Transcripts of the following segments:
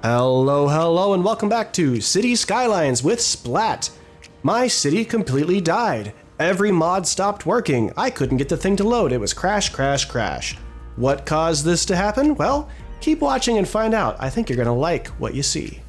Hello, hello, and welcome back to City Skylines with Splatt. My city completely died. Every mod stopped working. I couldn't get the thing to load. It was crash, crash, crash. What caused this to happen? Well, keep watching and find out. I think you're gonna like what you see.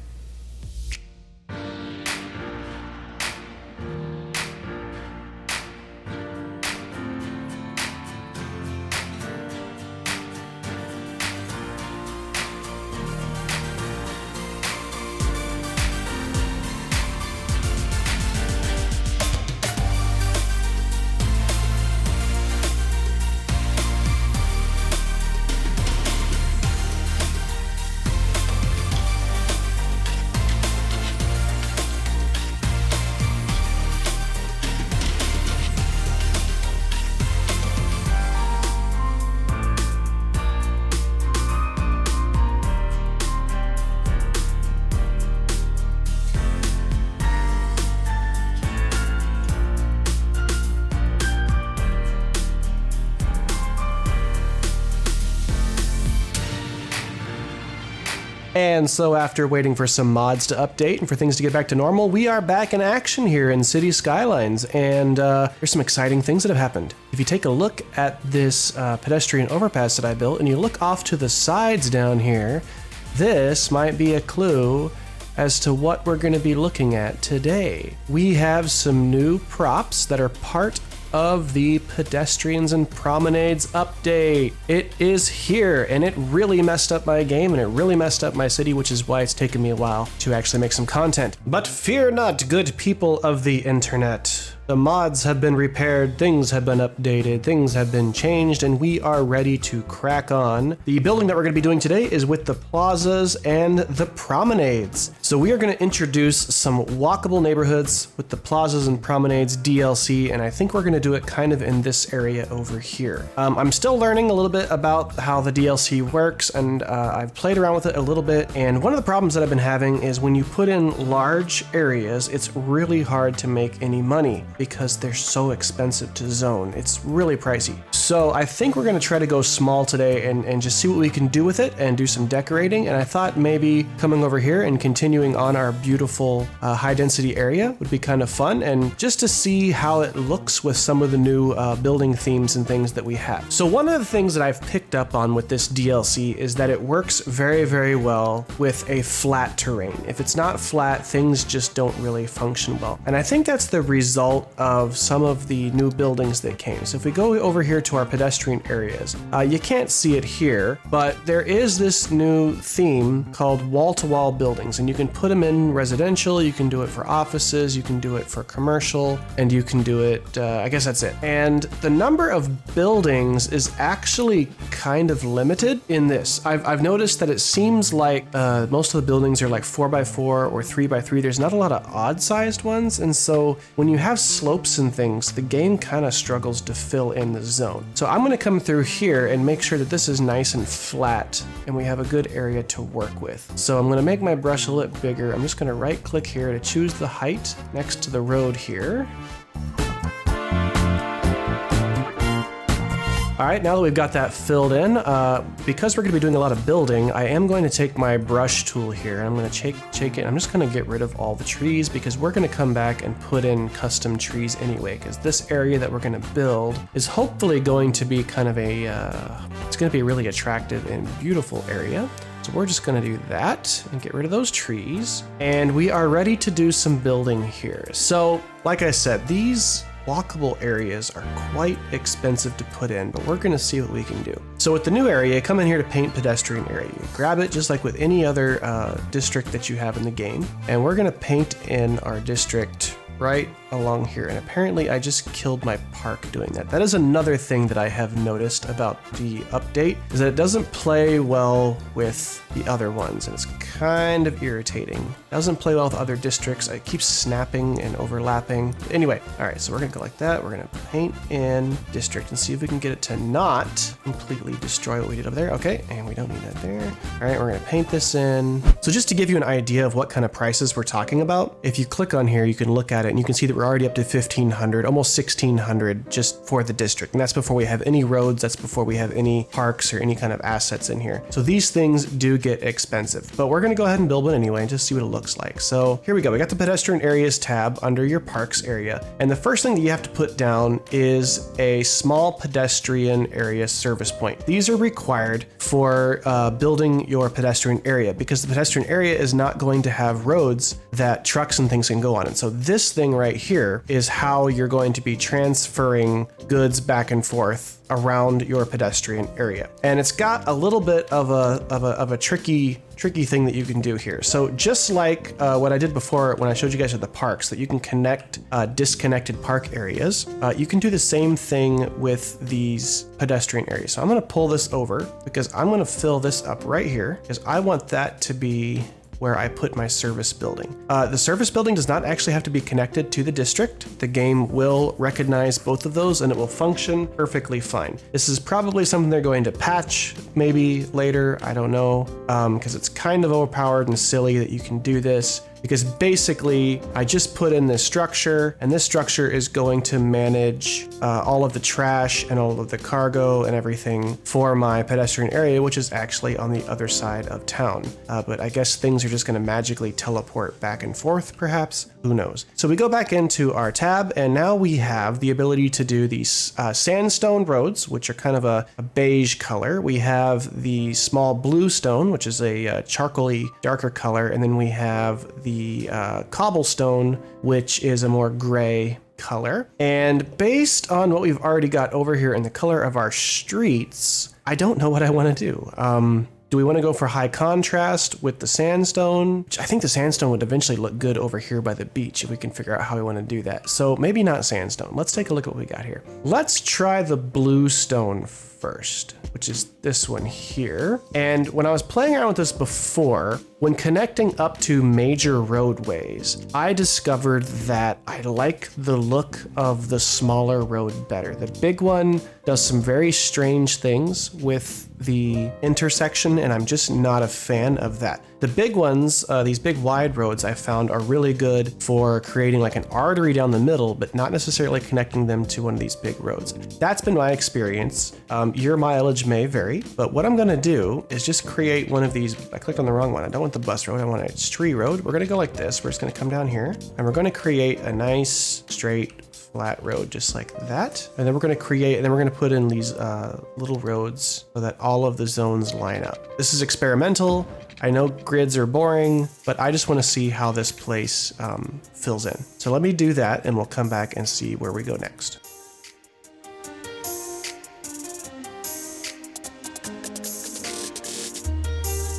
And so after waiting for some mods to update and for things to get back to normal, we are back in action here in City Skylines, and there's some exciting things that have happened. If you take a look at this pedestrian overpass that I built and you look off to the sides down here, this might be a clue as to what we're going to be looking at today. We have some new props that are part of the Pedestrians and Promenades update. It is here, and it really messed up my game, and it really messed up my city, which is why it's taken me a while to actually make some content. But fear not, good people of the internet. The mods have been repaired, things have been updated, things have been changed, and we are ready to crack on. The building that we're going to be doing today is with the Plazas and the Promenades. So we are going to introduce some walkable neighborhoods with the Plazas and Promenades DLC, and I think we're going to do it kind of in this area over here. I'm still learning a little bit about how the DLC works, and I've played around with it a little bit, and one of the problems that I've been having is when you put in large areas, it's really hard to make any money, because they're so expensive to zone. It's really pricey. So I think we're gonna try to go small today and just see what we can do with it and do some decorating. And I thought maybe coming over here and continuing on our beautiful high density area would be kind of fun, and just to see how it looks with some of the new building themes and things that we have. So one of the things that I've picked up on with this DLC is that it works very, very well with a flat terrain. If it's not flat, things just don't really function well. And I think that's the result of some of the new buildings that came. So if we go over here to our pedestrian areas, you can't see it here, but there is this new theme called wall-to-wall buildings, and you can put them in residential, you can do it for offices, you can do it for commercial, and you can do it, I guess that's it. And the number of buildings is actually kind of limited in this. I've noticed that it seems like most of the buildings are like 4x4 or 3x3. There's not a lot of odd-sized ones, and so when you have slopes and things, the game kind of struggles to fill in the zone. So I'm going to come through here and make sure that this is nice and flat and we have a good area to work with. So I'm going to make my brush a little bigger. I'm just going to right click here to choose the height next to the road here. All right, now that we've got that filled in, because we're gonna be doing a lot of building, I am going to take my brush tool here. I'm gonna shake it. I'm just gonna get rid of all the trees because we're gonna come back and put in custom trees anyway, because this area that we're gonna build is hopefully going to be kind of a, it's gonna be a really attractive and beautiful area. So we're just gonna do that and get rid of those trees. And we are ready to do some building here. So, like I said, these walkable areas are quite expensive to put in, but we're gonna see what we can do. So with the new area, come in here to paint pedestrian area. You grab it just like with any other district that you have in the game, and we're gonna paint in our district right along here. And apparently I just killed my park doing that. That is another thing that I have noticed about the update, is that it doesn't play well with the other ones, and it's kind of irritating. It doesn't play well with other districts. It keeps snapping and overlapping. But anyway, all right, so we're gonna go like that. We're gonna paint in district and see if we can get it to not completely destroy what we did over there. Okay, and we don't need that there. All right, we're gonna paint this in. So just to give you an idea of what kind of prices we're talking about, if you click on here, you can look at it and you can see that we're already up to 1,500, almost 1,600 just for the district. And that's before we have any roads, that's before we have any parks or any kind of assets in here. So these things do get expensive, but we're gonna go ahead and build one anyway and just see what it looks like. So here we go, we got the pedestrian areas tab under your parks area. And the first thing that you have to put down is a small pedestrian area service point. These are required for building your pedestrian area because the pedestrian area is not going to have roads that trucks and things can go on. And so this thing right here is how you're going to be transferring goods back and forth around your pedestrian area. And it's got a little bit of a tricky thing that you can do here. So just like what I did before when I showed you guys at the parks, that you can connect disconnected park areas, you can do the same thing with these pedestrian areas. So I'm gonna pull this over because I'm gonna fill this up right here because I want that to be where I put my service building. The service building does not actually have to be connected to the district. The game will recognize both of those and it will function perfectly fine. This is probably something they're going to patch maybe later, I don't know, because it's kind of overpowered and silly that you can do this. Because basically I just put in this structure and this structure is going to manage all of the trash and all of the cargo and everything for my pedestrian area, which is actually on the other side of town. But I guess things are just going to magically teleport back and forth, perhaps, who knows. So we go back into our tab and now we have the ability to do these sandstone roads, which are kind of a beige color. We have the small blue stone, which is a charcoaly darker color. And then we have the cobblestone, which is a more gray color. And based on what we've already got over here in the color of our streets, I don't know what I want to do. Do we want to go for high contrast with the sandstone? I think the sandstone would eventually look good over here by the beach if we can figure out how we want to do that. So maybe not sandstone. Let's take a look at what we got here. Let's try the blue stone first, which is this one here. And when I was playing around with this before, when connecting up to major roadways, I discovered that I like the look of the smaller road better. The big one does some very strange things with the intersection, and I'm just not a fan of that. The big ones, these big wide roads I found are really good for creating like an artery down the middle, but not necessarily connecting them to one of these big roads. That's been my experience. Your mileage may vary, but what I'm gonna do is just create one of these. I clicked on the wrong one. I don't want the bus road, I want a tree road. We're gonna go like this. We're just gonna come down here and we're gonna create a nice straight flat road just like that. And then we're gonna put in these little roads so that all of the zones line up. This is experimental. I know grids are boring, but I just want to see how this place fills in. So let me do that and we'll come back and see where we go next.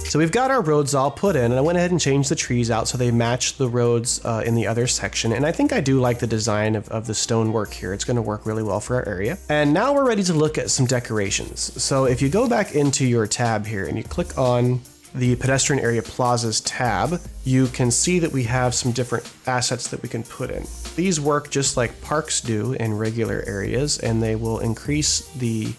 So we've got our roads all put in, and I went ahead and changed the trees out so they match the roads in the other section. And I think I do like the design of the stonework here. It's going to work really well for our area. And now we're ready to look at some decorations. So if you go back into your tab here and you click on the pedestrian area plazas tab, you can see that we have some different assets that we can put in. These work just like parks do in regular areas, and they will increase the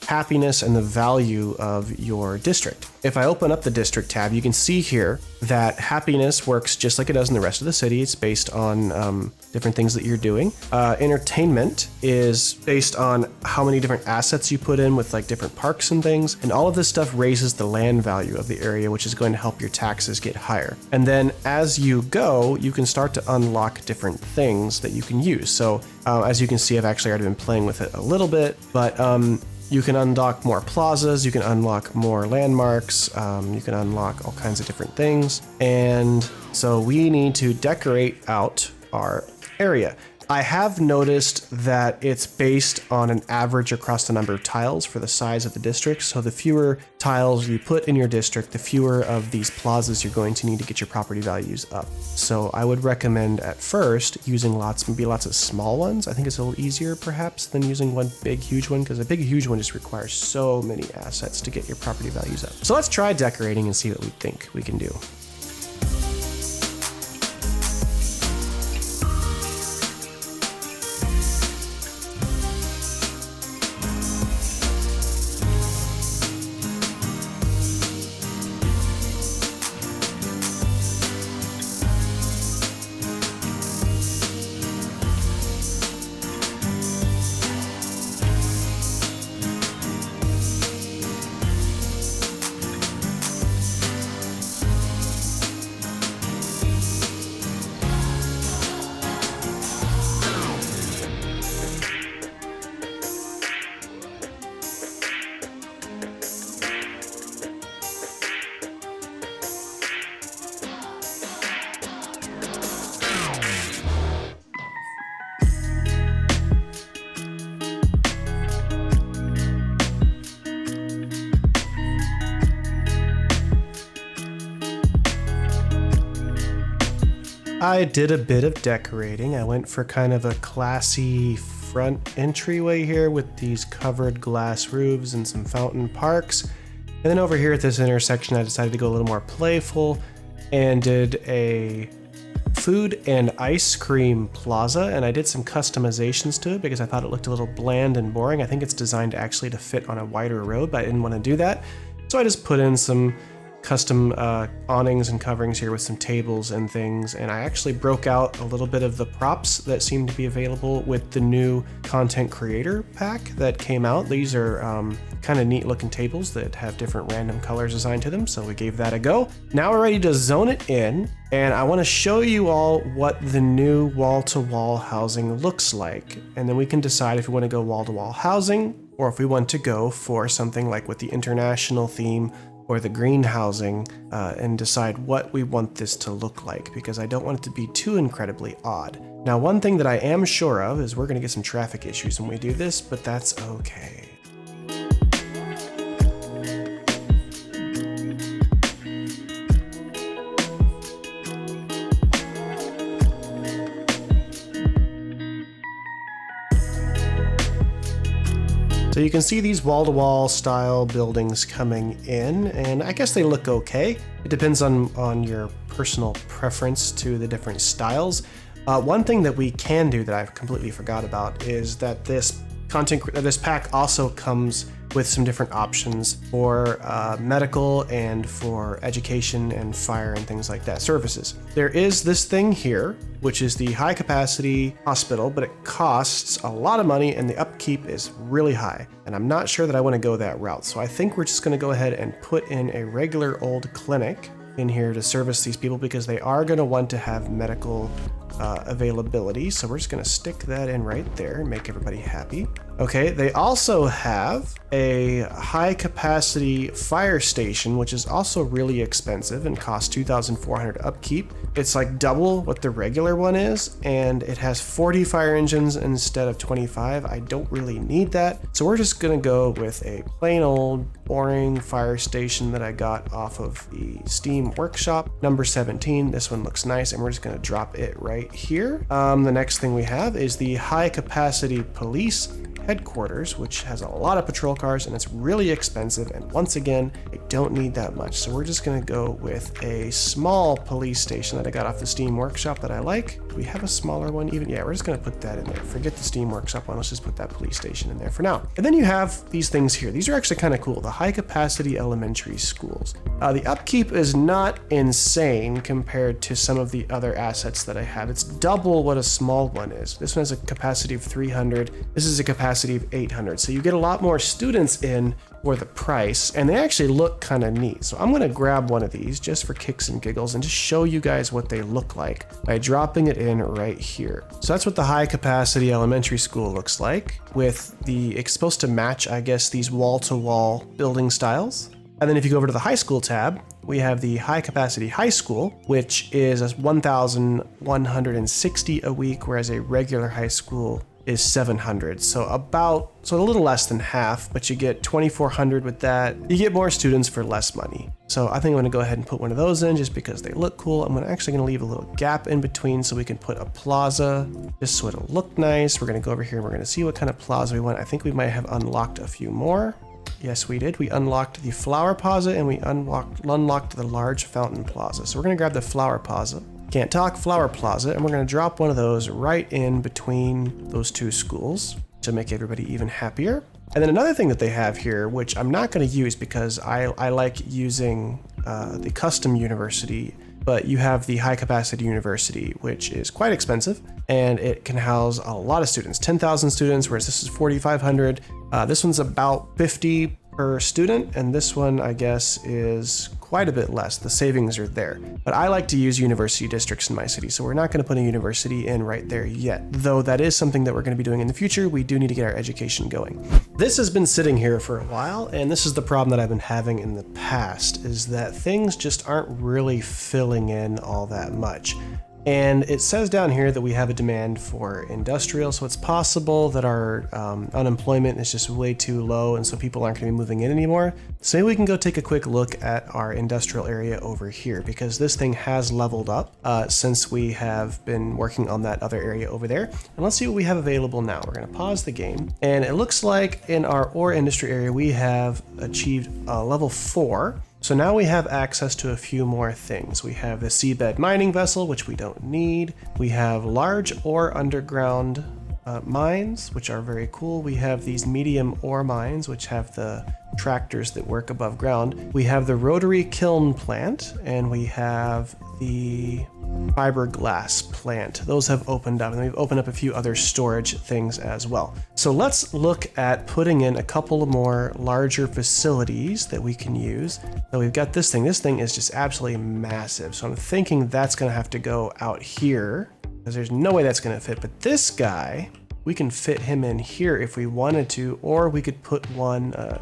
happiness and the value of your district. If I open up the district tab, you can see here that happiness works just like it does in the rest of the city. It's based on different things that you're doing. Entertainment is based on how many different assets you put in with like different parks and things. And all of this stuff raises the land value of the area, which is going to help your taxes get higher. And then as you go, you can start to unlock different things that you can use. So as you can see, I've actually already been playing with it a little bit, but you can unlock more plazas, you can unlock more landmarks, you can unlock all kinds of different things. And so we need to decorate out our area. I have noticed that it's based on an average across the number of tiles for the size of the district. So the fewer tiles you put in your district, the fewer of these plazas you're going to need to get your property values up. So I would recommend at first using lots of small ones. I think it's a little easier perhaps than using one big huge one, because a big huge one just requires so many assets to get your property values up. So let's try decorating and see what we think we can do. I did a bit of decorating. I went for kind of a classy front entryway here with these covered glass roofs and some fountain parks. And then over here at this intersection, I decided to go a little more playful and did a food and ice cream plaza, and I did some customizations to it because I thought it looked a little bland and boring. I think it's designed actually to fit on a wider road, but I didn't want to do that. So I just put in some custom awnings and coverings here with some tables and things, and I actually broke out a little bit of the props that seem to be available with the new content creator pack that came out. These are kind of neat looking tables that have different random colors assigned to them, so we gave that a go. Now we're ready to zone it in, and I want to show you all what the new wall-to-wall housing looks like, and then we can decide if we want to go wall-to-wall housing or if we want to go for something like with the international theme or the green housing, and decide what we want this to look like, because I don't want it to be too incredibly odd. Now, one thing that I am sure of is we're going to get some traffic issues when we do this, but that's okay. So you can see these wall-to-wall style buildings coming in, and I guess they look okay. It depends on your personal preference to the different styles. One thing that we can do that I've completely forgot about is that this pack also comes with some different options for medical and for education and fire and things like that services. There is this thing here, which is the high capacity hospital, but it costs a lot of money and the upkeep is really high. And I'm not sure that I want to go that route. So I think we're just going to go ahead and put in a regular old clinic in here to service these people, because they are going to want to have medical availability. So we're just going to stick that in right there and make everybody happy. Okay, they also have a high capacity fire station, which is also really expensive and costs $2,400 upkeep. It's like double what the regular one is, and it has 40 fire engines instead of 25. I don't really need that. So we're just gonna go with a plain old boring fire station that I got off of the Steam Workshop, number 17. This one looks nice, and we're just gonna drop it right here. The next thing we have is the high capacity police headquarters, which has a lot of patrol cars and it's really expensive, and once again I don't need that much, so we're just gonna go with a small police station that I got off the Steam Workshop that I like. Do we have a smaller one even? Yeah, we're just gonna put that in there. Forget the Steam Workshop one, let's just put that police station in there for now. And then you have these things here. These are actually kind of cool, the high capacity elementary schools. The upkeep is not insane compared to some of the other assets that I have. It's double what a small one is. This one has a capacity of 300. This is a capacity of 800. So you get a lot more students in for the price, and they actually look kind of neat. So I'm gonna grab one of these just for kicks and giggles and just show you guys what they look like by dropping it in right here. So that's what the high capacity elementary school looks like, with it's supposed to match, I guess, these wall-to-wall building styles. And then if you go over to the high school tab, we have the high capacity high school, which is 1,160 a week, whereas a regular high school is 700. So a little less than half, but you get 2,400 with that. You get more students for less money. So I think I'm gonna go ahead and put one of those in just because they look cool. I'm actually gonna leave a little gap in between so we can put a plaza just so it'll look nice. We're gonna go over here and we're gonna see what kind of plaza we want. I think we might have unlocked a few more. Yes, we did. We unlocked the flower plaza and we unlocked the large fountain plaza. So we're gonna grab the flower plaza. Can't talk flower plaza, and we're gonna drop one of those right in between those two schools to make everybody even happier. And then another thing that they have here, which I'm not gonna use because I like using the custom university, but you have the high capacity university, which is quite expensive, and it can house a lot of students, 10,000 students, whereas this is 4,500. This one's about 50 per student, and this one, I guess, is quite a bit less. The savings are there. But I like to use university districts in my city, so we're not going to put a university in right there yet. Though that is something that we're going to be doing in the future. We do need to get our education going. This has been sitting here for a while, and this is the problem that I've been having in the past, is that things just aren't really filling in all that much. And it says down here that we have a demand for industrial, so it's possible that our unemployment is just way too low, and so people aren't going to be moving in anymore. So maybe we can go take a quick look at our industrial area over here, because this thing has leveled up since we have been working on that other area over there. And let's see what we have available now. We're going to pause the game, and it looks like in our ore industry area we have achieved level 4. So now we have access to a few more things. We have the seabed mining vessel, which we don't need. We have large ore underground mines, which are very cool. We have these medium ore mines, which have the tractors that work above ground. We have the rotary kiln plant, and we have the fiberglass plant. Those have opened up, and we've opened up a few other storage things as well. So let's look at putting in a couple of more larger facilities that we can use. So we've got this thing. This thing is just absolutely massive. So I'm thinking that's going to have to go out here, because there's no way that's going to fit. But this guy, we can fit him in here if we wanted to, or we could put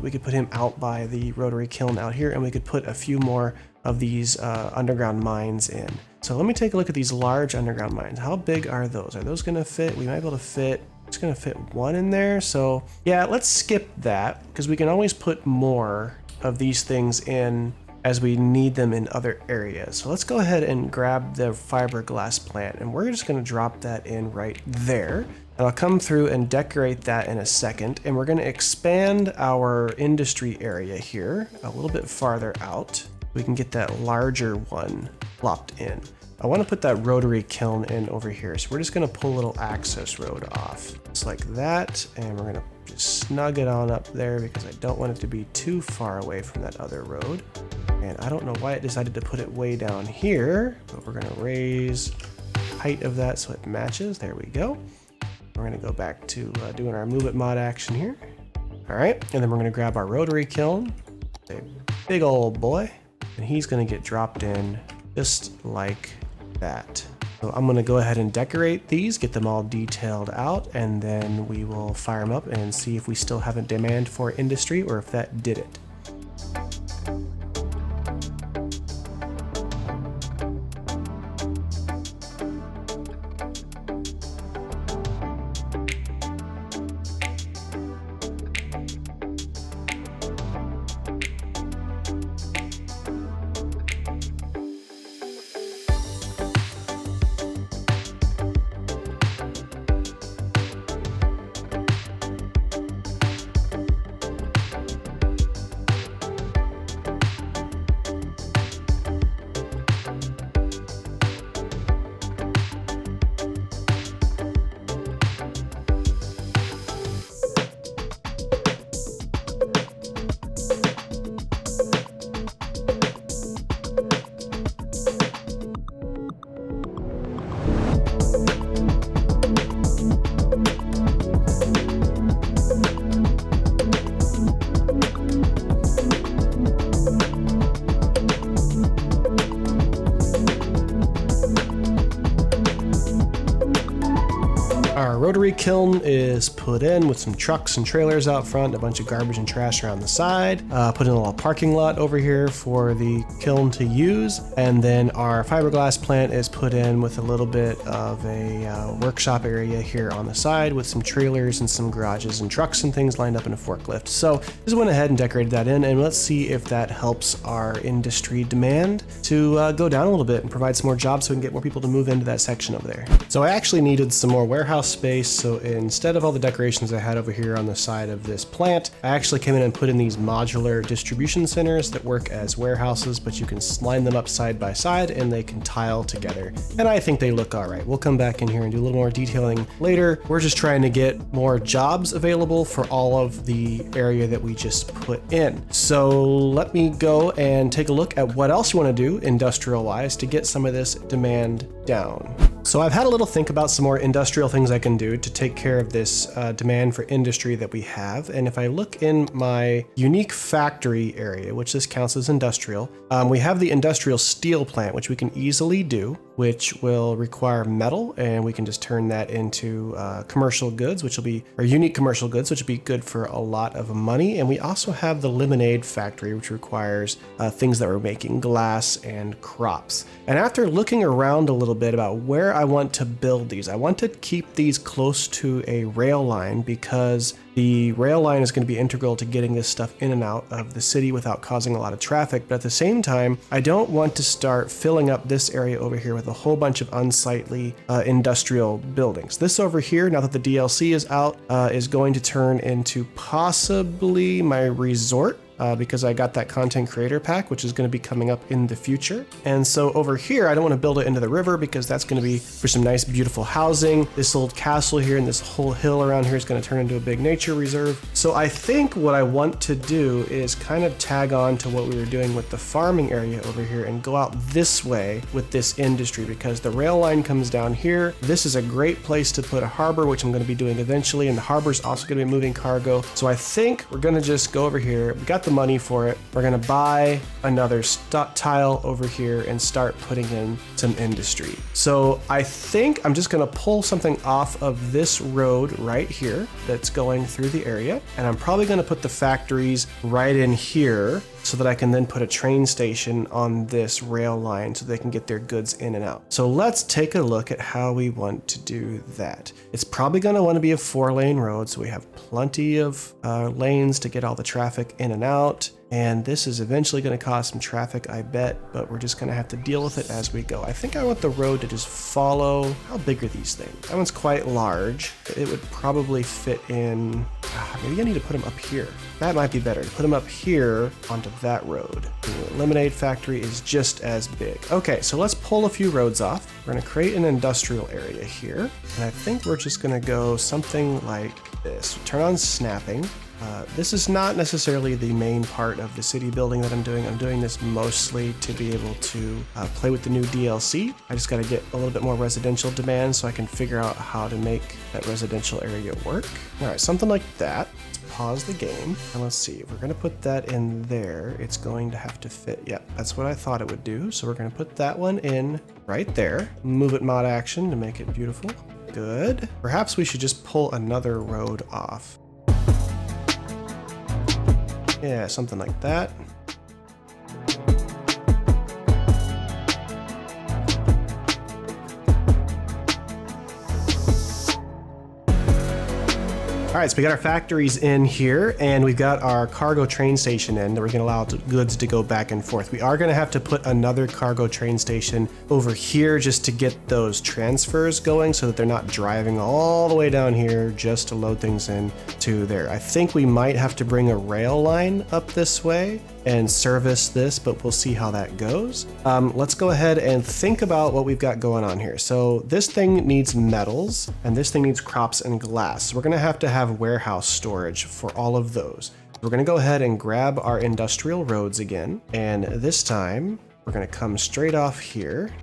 we could put him out by the rotary kiln out here, and we could put a few more of these underground mines in. So let me take a look at these large underground mines. How big are those? Are those gonna fit? We might be able to fit, it's gonna fit one in there. So yeah, let's skip that, because we can always put more of these things in as we need them in other areas. So let's go ahead and grab the fiberglass plant, and we're just gonna drop that in right there. And I'll come through and decorate that in a second, and we're gonna expand our industry area here a little bit farther out. We can get that larger one plopped in. I want to put that rotary kiln in over here, so we're just going to pull a little access road off, just like that, and we're going to just snug it on up there because I don't want it to be too far away from that other road. And I don't know why it decided to put it way down here, but we're going to raise the height of that so it matches. There we go. We're going to go back to doing our move it mod action here. All right, and then we're going to grab our rotary kiln, a big old boy, and he's going to get dropped in just like that. So I'm going to go ahead and decorate these, get them all detailed out, and then we will fire them up and see if we still have a demand for industry or if that did it. Rotary kiln is put in with some trucks and trailers out front, a bunch of garbage and trash around the side. Put in a little parking lot over here for the kiln to use. And then our fiberglass plant is put in with a little bit of a workshop area here on the side with some trailers and some garages and trucks and things lined up in a forklift. So just went ahead and decorated that in, and let's see if that helps our industry demand to go down a little bit and provide some more jobs so we can get more people to move into that section over there. So I actually needed some more warehouse space, so instead of all the decorations I had over here on the side of this plant, I actually came in and put in these modular distribution centers that work as warehouses, but you can line them up side by side and they can tile together. And I think they look all right. We'll come back in here and do a little more detailing later. We're just trying to get more jobs available for all of the area that we just put in. So let me go and take a look at what else you want to do industrial wise to get some of this demand down. So I've had a little think about some more industrial things I can do to take care of this demand for industry that we have. And if I look in my unique factory area, which this counts as industrial, we have the industrial steel plant, which we can easily do. which will require metal, and we can just turn that into commercial goods, which will be, or unique commercial goods, which will be good for a lot of money. And we also have the lemonade factory, which requires things that we're making, glass and crops. And after looking around a little bit about where I want to build these, I want to keep these close to a rail line because the rail line is going to be integral to getting this stuff in and out of the city without causing a lot of traffic. But at the same time, I don't want to start filling up this area over here with a whole bunch of unsightly industrial buildings. This over here, now that the DLC is out, is going to turn into possibly my resort. Because I got that content creator pack, which is going to be coming up in the future. And so over here, I don't want to build it into the river because that's going to be for some nice, beautiful housing. This old castle here and this whole hill around here is going to turn into a big nature reserve. So I think what I want to do is kind of tag on to what we were doing with the farming area over here and go out this way with this industry because the rail line comes down here. This is a great place to put a harbor, which I'm going to be doing eventually. And the harbor is also going to be moving cargo. So I think we're going to just go over here. We got the money for it. We're going to buy another tile over here and start putting in some industry. So I think I'm just going to pull something off of this road right here that's going through the area. And I'm probably going to put the factories right in here so that I can then put a train station on this rail line so they can get their goods in and out. So let's take a look at how we want to do that. It's probably going to want to be a 4-lane road, so we have plenty of lanes to get all the traffic in and out. And this is eventually going to cause some traffic, I bet, but we're just going to have to deal with it as we go. I think I want the road to just follow. How big are these things? That one's quite large. It would probably fit in. Maybe I need to put them up here. That might be better. Put them up here onto that road. The lemonade factory is just as big. Okay, so let's pull a few roads off. We're going to create an industrial area here. And I think we're just going to go something like this. Turn on snapping. This is not necessarily the main part of the city building that I'm doing. I'm doing this mostly to be able to play with the new DLC. I just got to get a little bit more residential demand so I can figure out how to make that residential area work. All right, something like that. Let's pause the game and let's see. If we're going to put that in there, it's going to have to fit. Yep, that's what I thought it would do. So we're going to put that one in right there. Move it mod action to make it beautiful. Good. Perhaps we should just pull another road off. Yeah, something like that. All right, so we got our factories in here and we've got our cargo train station in that we're gonna allow goods to go back and forth. We are gonna have to put another cargo train station over here just to get those transfers going so that they're not driving all the way down here just to load things in to there. I think we might have to bring a rail line up this way and service this, but we'll see how that goes. Let's go ahead and think about what we've got going on here. So this thing needs metals and this thing needs crops and glass. So we're gonna have to have warehouse storage for all of those. We're gonna go ahead and grab our industrial roads again. And this time we're gonna come straight off here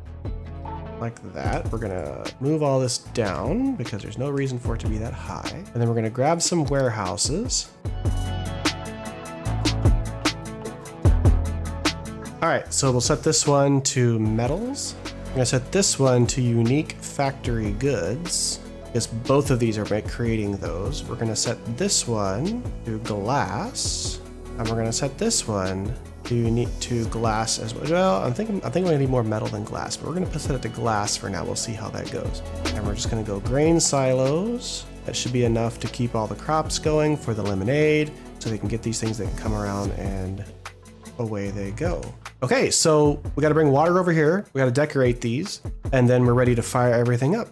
like that. We're gonna move all this down because there's no reason for it to be that high. And then we're gonna grab some warehouses. All right, so we'll set this one to metals. I'm gonna set this one to unique factory goods because both of these are creating those. We're gonna set this one to glass, and we're gonna set this one to unique to glass as well. Well, I think we're gonna need more metal than glass, but we're gonna set it to glass for now. We'll see how that goes. And we're just gonna go grain silos. That should be enough to keep all the crops going for the lemonade, so they can get these things that can come around and away they go. Okay, so we got to bring water over here. We got to decorate these, and then we're ready to fire everything up.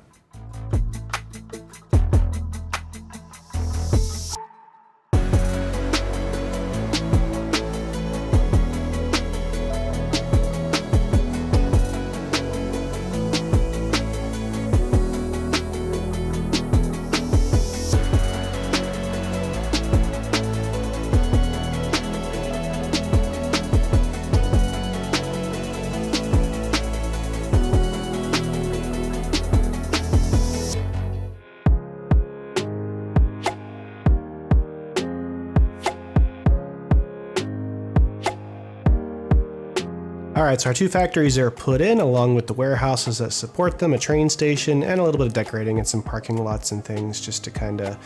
All right, so our 2 factories are put in along with the warehouses that support them, a train station, and a little bit of decorating and some parking lots and things just to kind of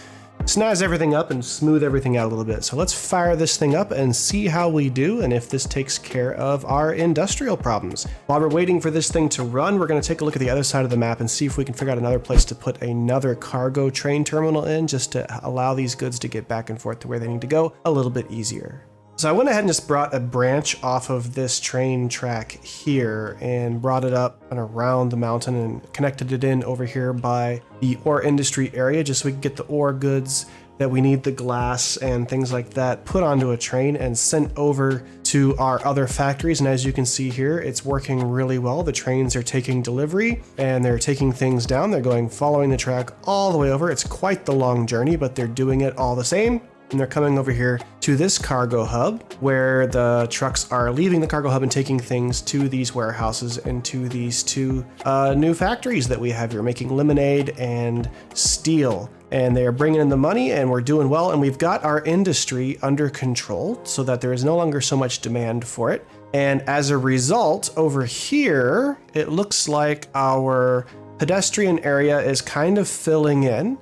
snazz everything up and smooth everything out a little bit. So let's fire this thing up and see how we do and if this takes care of our industrial problems. While we're waiting for this thing to run, we're going to take a look at the other side of the map and see if we can figure out another place to put another cargo train terminal in, just to allow these goods to get back and forth to where they need to go a little bit easier. So I went ahead and just brought a branch off of this train track here and brought it up and around the mountain and connected it in over here by the ore industry area, just so we can get the ore goods that we need, the glass and things like that, put onto a train and sent over to our other factories. And as you can see here, it's working really well. The trains are taking delivery and they're taking things down. They're following the track all the way over. It's quite the long journey, but they're doing it all the same. And they're coming over here to this cargo hub where the trucks are leaving the cargo hub and taking things to these warehouses and to these 2 new factories that we have here, making lemonade and steel. And they're bringing in the money and we're doing well. And we've got our industry under control so that there is no longer so much demand for it. And as a result, over here, it looks like our pedestrian area is kind of filling in.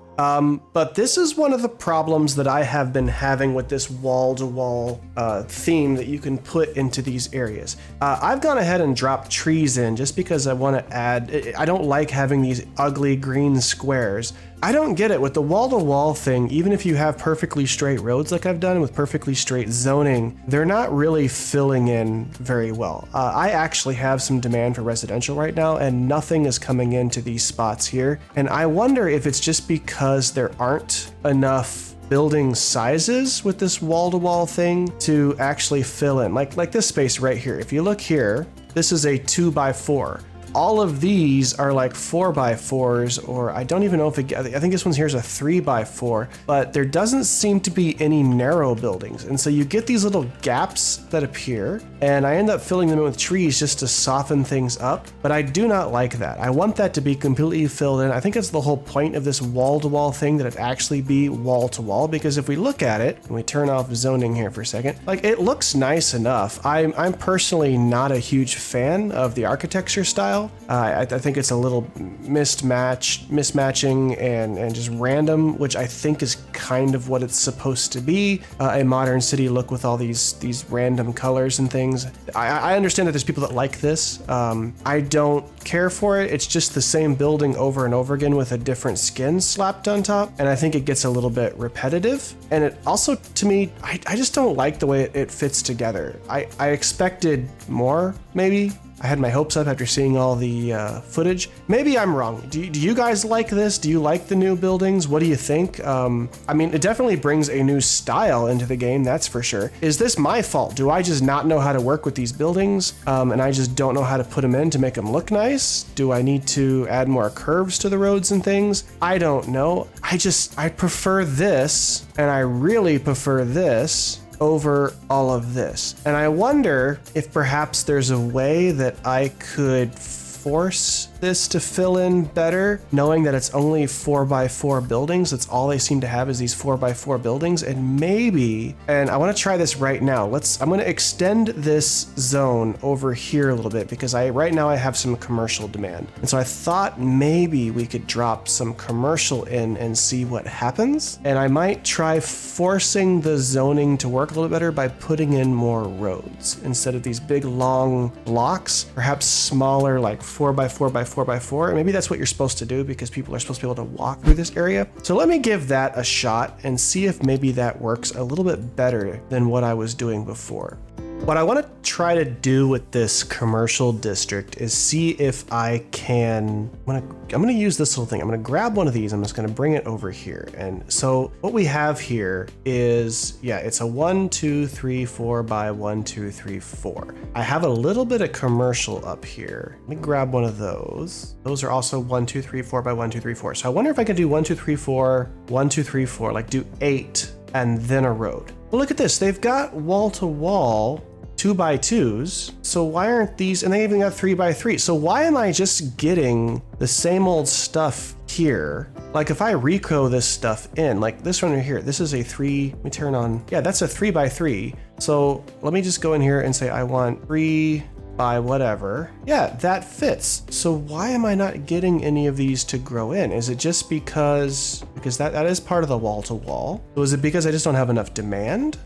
But this is one of the problems that I have been having with this wall-to-wall theme that you can put into these areas. I've gone ahead and dropped trees in just because I want to add, I don't like having these ugly green squares. I don't get it with the wall-to-wall thing. Even if you have perfectly straight roads like I've done with perfectly straight zoning, they're not really filling in very well. I actually have some demand for residential right now and nothing is coming into these spots here. And I wonder if it's just because there aren't enough building sizes with this wall-to-wall thing to actually fill in. Like this space right here. If you look here, this is a 2x4. All of these are like 4x4s, or I don't even know if I think this one here is a 3x4, but there doesn't seem to be any narrow buildings. And so you get these little gaps that appear, and I end up filling them in with trees just to soften things up. But I do not like that. I want that to be completely filled in. I think that's the whole point of this wall-to-wall thing, that it actually be wall-to-wall, because if we look at it, and we turn off zoning here for a second, like it looks nice enough. I'm personally not a huge fan of the architecture style. I think it's a little mismatching and just random, which I think is kind of what it's supposed to be, a modern city look with all these random colors and things. I understand that there's people that like this. I don't care for it. It's just the same building over and over again with a different skin slapped on top, and I think it gets a little bit repetitive. And it also, to me, I just don't like the way it fits together. I expected more, maybe. I had my hopes up after seeing all the footage. Maybe I'm wrong. Do you guys like this? Do you like the new buildings? What do you think? I mean, it definitely brings a new style into the game, that's for sure. Is this my fault? Do I just not know how to work with these buildings? And I just don't know how to put them in to make them look nice? Do I need to add more curves to the roads and things? I don't know. I prefer this, and I really prefer this over all of this. And I wonder if perhaps there's a way that I could force this to fill in better, knowing that it's only 4x4 buildings. That's all they seem to have, is these 4x4 buildings. And maybe, and I want to try this right now. I'm going to extend this zone over here a little bit, because right now I have some commercial demand. And so I thought maybe we could drop some commercial in and see what happens. And I might try forcing the zoning to work a little bit better by putting in more roads instead of these big long blocks, perhaps smaller, like 4x4. Maybe that's what you're supposed to do, because people are supposed to be able to walk through this area. So let me give that a shot and see if maybe that works a little bit better than what I was doing before. What I want to try to do with this commercial district is see if I can, I'm going to use this little thing. I'm going to grab one of these. I'm just going to bring it over here. And so what we have here is, yeah, it's a 1, 2, 3, 4 by 1, 2, 3, 4. I have a little bit of commercial up here. Let me grab one of those. Those are also 1, 2, 3, 4 by 1, 2, 3, 4. So I wonder if I could do 1, 2, 3, 4, 1, 2, 3, 4, like do 8 and then a road. Well, look at this. They've got wall to wall 2x2s. So why aren't these, and they even got 3x3. So why am I just getting the same old stuff here? Like if I reco this stuff in, like this one right here, this is a 3, let me turn on, yeah, that's a 3x3. So let me just go in here and say I want 3 by whatever. Yeah, that fits. So why am I not getting any of these to grow in? Is it just because that is part of the wall to wall? Was it because I just don't have enough demand?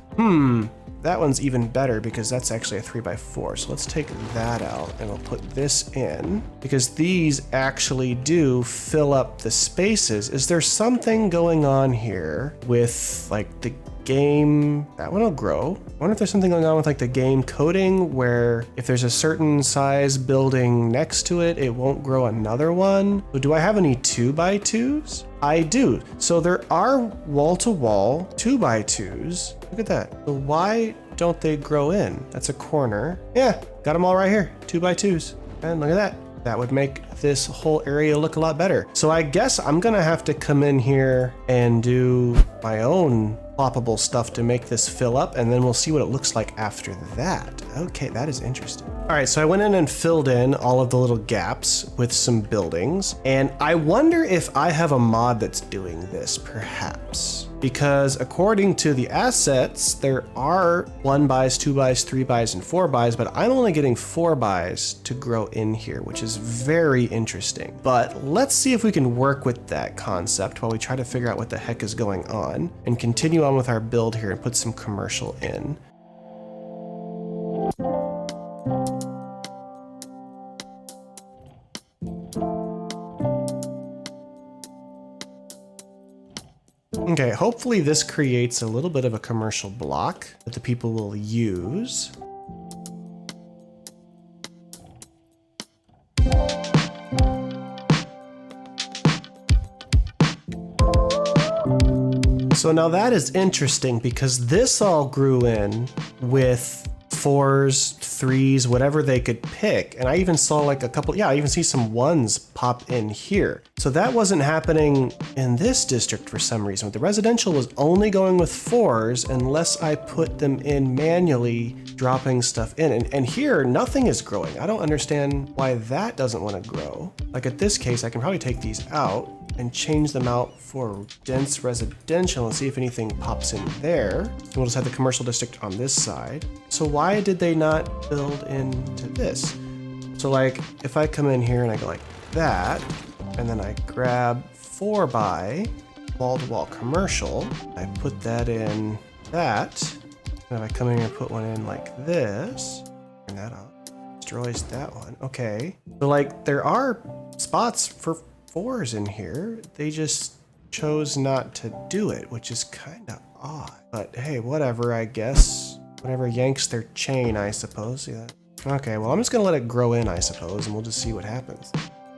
That one's even better because that's actually a 3x4. So let's take that out and we'll put this in because these actually do fill up the spaces. Is there something going on here with like the game? That one will grow. I wonder if there's something going on with like the game coding where if there's a certain size building next to it, it won't grow another one. So do I have any 2x2s? I do. So there are wall-to-wall 2x2s. Look at that. So why don't they grow in? That's a corner. Yeah, got them all right here. 2x2s. And look at that. That would make this whole area look a lot better. So I guess I'm gonna have to come in here and do my own ploppable stuff to make this fill up, and then we'll see what it looks like after that. Okay, that is interesting. All right, so I went in and filled in all of the little gaps with some buildings, and I wonder if I have a mod that's doing this, perhaps. Because according to the assets, there are 1x, 2x, 3x, and 4x, but I'm only getting 4x to grow in here, which is very interesting. But let's see if we can work with that concept while we try to figure out what the heck is going on and continue on with our build here and put some commercial in. Okay, hopefully this creates a little bit of a commercial block that the people will use. So now that is interesting because this all grew in with 4s, 3s, whatever they could pick. And I even saw like a couple, yeah, I even see some 1s pop in here. So that wasn't happening in this district for some reason. The residential was only going with 4s unless I put them in manually, dropping stuff in. And here, nothing is growing. I don't understand why that doesn't want to grow. Like at this case, I can probably take these out and change them out for dense residential and see if anything pops in there. And we'll just have the commercial district on this side. So why did they not build into this? So like if I come in here and I go like that, and then I grab 4x wall-to-wall commercial, I put that in that, and if I come in here and put one in like this, turn that off, destroys that one. Okay, so like there are spots for 4s in here, they just chose not to do it, which is kind of odd. But hey, whatever, I guess. Whatever yanks their chain, I suppose. Yeah. Okay, well, I'm just gonna let it grow in, I suppose, and we'll just see what happens.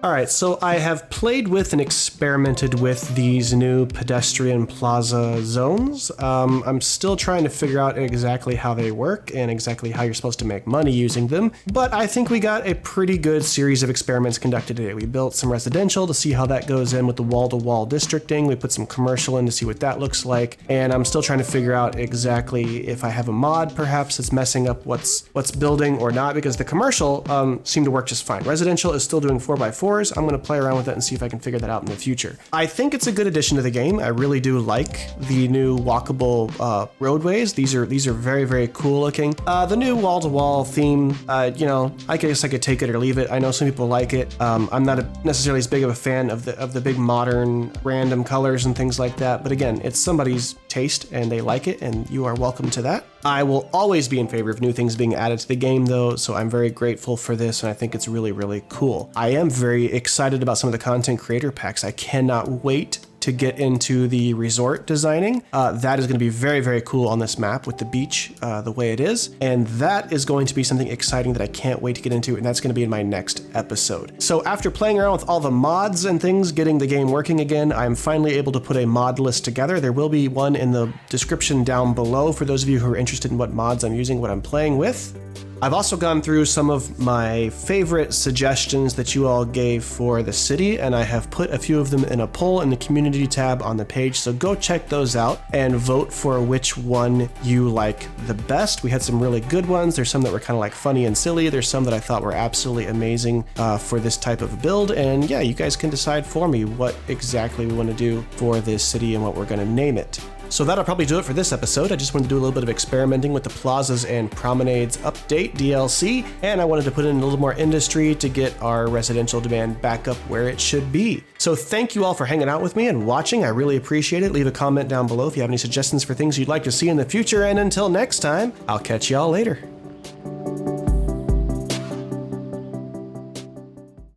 All right, so I have played with and experimented with these new pedestrian plaza zones. I'm still trying to figure out exactly how they work and exactly how you're supposed to make money using them, but I think we got a pretty good series of experiments conducted today. We built some residential to see how that goes in with the wall-to-wall districting. We put some commercial in to see what that looks like, and I'm still trying to figure out exactly if I have a mod perhaps that's messing up what's building or not, because the commercial seemed to work just fine. Residential is still doing 4x4. I'm going to play around with it and see if I can figure that out in the future. I think it's a good addition to the game. I really do like the new walkable roadways. These are very, very cool looking. The new wall-to-wall theme, you know, I guess I could take it or leave it. I know some people like it. I'm not necessarily as big of a fan of the big modern random colors and things like that. But again, it's somebody's taste and they like it, and you are welcome to that. I will always be in favor of new things being added to the game though, so I'm very grateful for this, and I think it's really, really cool. I am very excited about some of the content creator packs. I cannot wait to get into the resort designing. That is going to be very, very cool on this map with the beach the way it is. And that is going to be something exciting that I can't wait to get into, and that's going to be in my next episode. So after playing around with all the mods and things, getting the game working again, I'm finally able to put a mod list together. There will be one in the description down below for those of you who are interested in what mods I'm using, what I'm playing with. I've also gone through some of my favorite suggestions that you all gave for the city, and I have put a few of them in a poll in the community tab on the page, so go check those out and vote for which one you like the best. We had some really good ones. There's some that were kind of like funny and silly. There's some that I thought were absolutely amazing for this type of build, and yeah, you guys can decide for me what exactly we want to do for this city and what we're going to name it. So that'll probably do it for this episode. I just wanted to do a little bit of experimenting with the Plazas and Promenades update DLC, and I wanted to put in a little more industry to get our residential demand back up where it should be. So thank you all for hanging out with me and watching. I really appreciate it. Leave a comment down below if you have any suggestions for things you'd like to see in the future, and until next time, I'll catch y'all later.